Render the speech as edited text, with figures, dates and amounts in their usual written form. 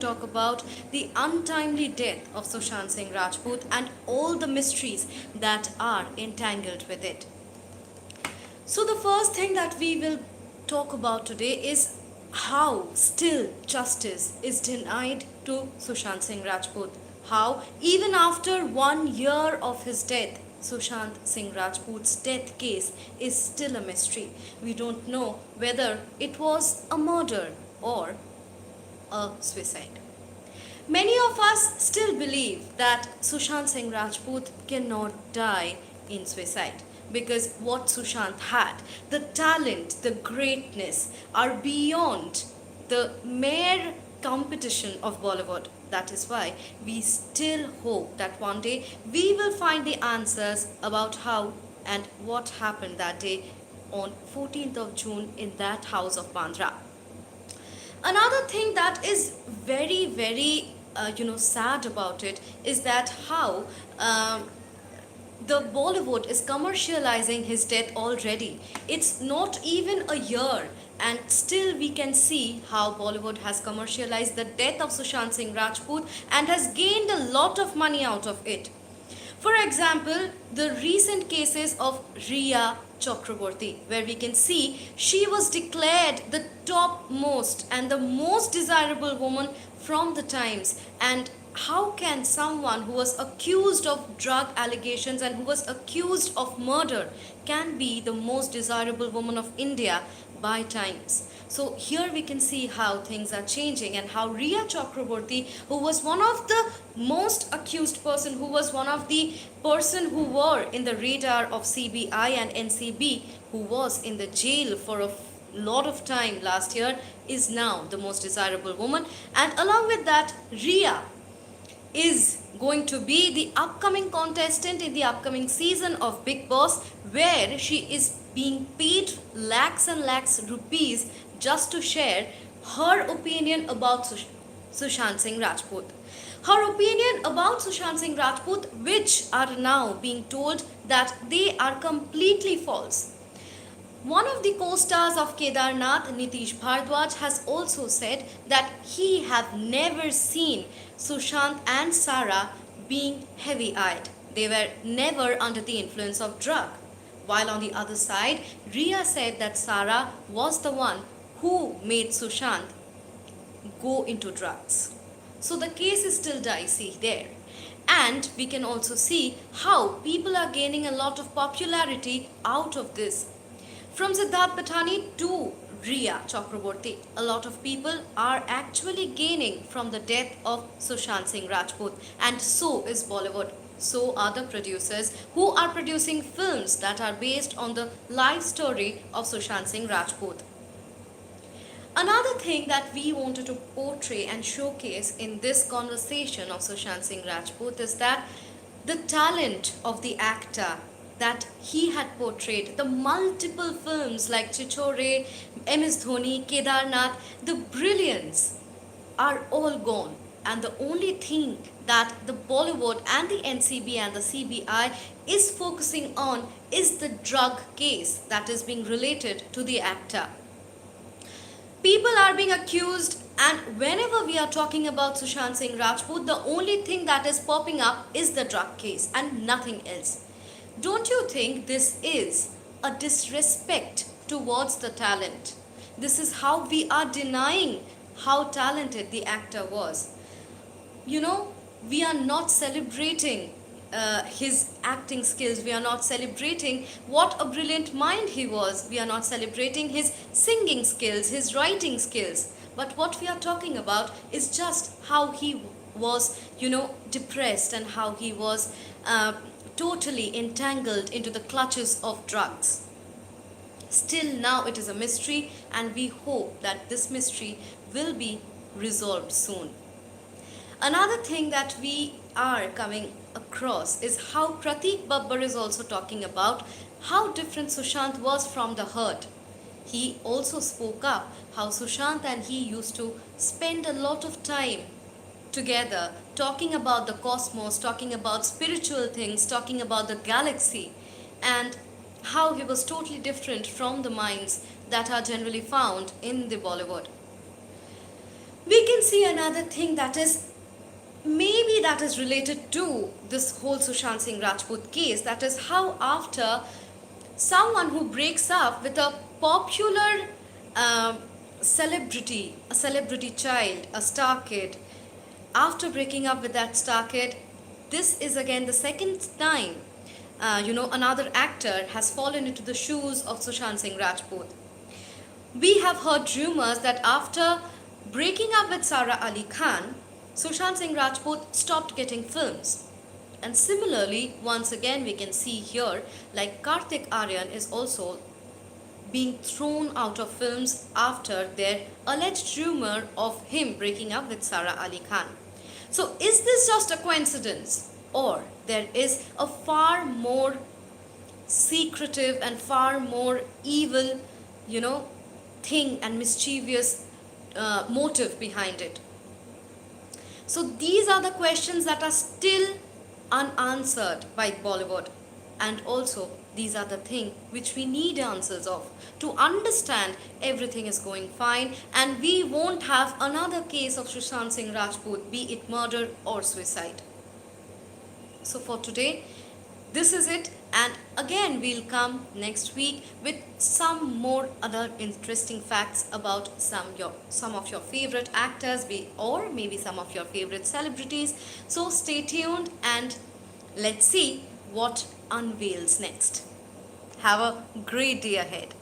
talk about the untimely death of Sushant Singh Rajput and all the mysteries that are entangled with it. So, the first thing that we will talk about today is how still justice is denied to Sushant Singh Rajput. How, even after 1 year of his death, Sushant Singh Rajput's death case is still a mystery. We don't know whether it was a murder or a suicide. Many of us still believe that Sushant Singh Rajput cannot die in suicide because what Sushant had, the talent, the greatness, are beyond the mere competition of Bollywood. That is why we still hope that one day we will find the answers about how and what happened that day on 14th of June in that house of Bandra. Another thing that is very sad about it is that how the Bollywood is commercializing his death already. It's not even a year, and still we can see how Bollywood has commercialized the death of Sushant Singh Rajput and has gained a lot of money out of it. For example, the recent cases of Riya Chakraborty, where we can see she was declared the topmost and the most desirable woman from the Times. And how can someone who was accused of drug allegations and who was accused of murder can be the most desirable woman of India by Times? So here we can see how things are changing and how Riya Chakraborty, who was one of the most accused person, who was one of the person who were in the radar of CBI and NCB, who was in the jail for a lot of time last year, is now the most desirable woman. And along with that, Riya is going to be the upcoming contestant in the upcoming season of Bigg Boss, where she is being paid lakhs and lakhs rupees just to share her opinion about Sushant Singh Rajput. Her opinion about Sushant Singh Rajput, which are now being told that they are completely false. One of the co-stars of Kedarnath, Nitish Bhardwaj, has also said that he have never seen Sushant and Sarah being heavy-eyed. They were never under the influence of drug. While on the other side, Riya said that Sarah was the one who made Sushant go into drugs. So the case is still dicey there. And we can also see how people are gaining a lot of popularity out of this. From Siddharth Patani to Riya Chakraborty, a lot of people are actually gaining from the death of Sushant Singh Rajput, and so is Bollywood. So are the producers who are producing films that are based on the life story of Sushant Singh Rajput. Another thing that we wanted to portray and showcase in this conversation of Sushant Singh Rajput is that the talent of the actor that he had portrayed, the multiple films like Chichore, MS Dhoni, Kedarnath, the brilliance are all gone. And the only thing that the Bollywood and the NCB and the CBI is focusing on is the drug case that is being related to the actor. People are being accused, and whenever we are talking about Sushant Singh Rajput, the only thing that is popping up is the drug case and nothing else. Don't you think this is a disrespect towards the talent? This is how we are denying how talented the actor was. You know, we are not celebrating his acting skills. We are not celebrating what a brilliant mind he was. We are not celebrating his singing skills, his writing skills. But what we are talking about is just how he was, depressed, and how he was totally entangled into the clutches of drugs. Still now it is a mystery, and we hope that this mystery will be resolved soon. Another thing that we are coming across is how Pratik Babbar is also talking about how different Sushant was from the hurt. He also spoke up how Sushant and he used to spend a lot of time together talking about the cosmos, talking about spiritual things, talking about the galaxy, and how he was totally different from the minds that are generally found in the Bollywood. We can see another thing that is maybe that is related to this whole Sushant Singh Rajput case, that is how after someone who breaks up with a popular uh, celebrity, a celebrity child, a star kid, after breaking up with that star kid, this is again the second time, another actor has fallen into the shoes of Sushant Singh Rajput. We have heard rumors that after breaking up with Sara Ali Khan, Sushant Singh Rajput stopped getting films. And similarly, once again, we can see here, like Kartik Aaryan is also being thrown out of films after their alleged rumor of him breaking up with Sara Ali Khan. So, is this just a coincidence, or there is a far more secretive and far more evil, you know, thing and mischievous motive behind it? So, these are the questions that are still unanswered by Bollywood, and also these are the things which we need answers of to understand everything is going fine and we won't have another case of Sushant Singh Rajput, be it murder or suicide. So for today, this is it, and again we'll come next week with some more other interesting facts about some of your favorite actors, or maybe some of your favorite celebrities. So stay tuned and let's see what unveils next. Have a great day ahead.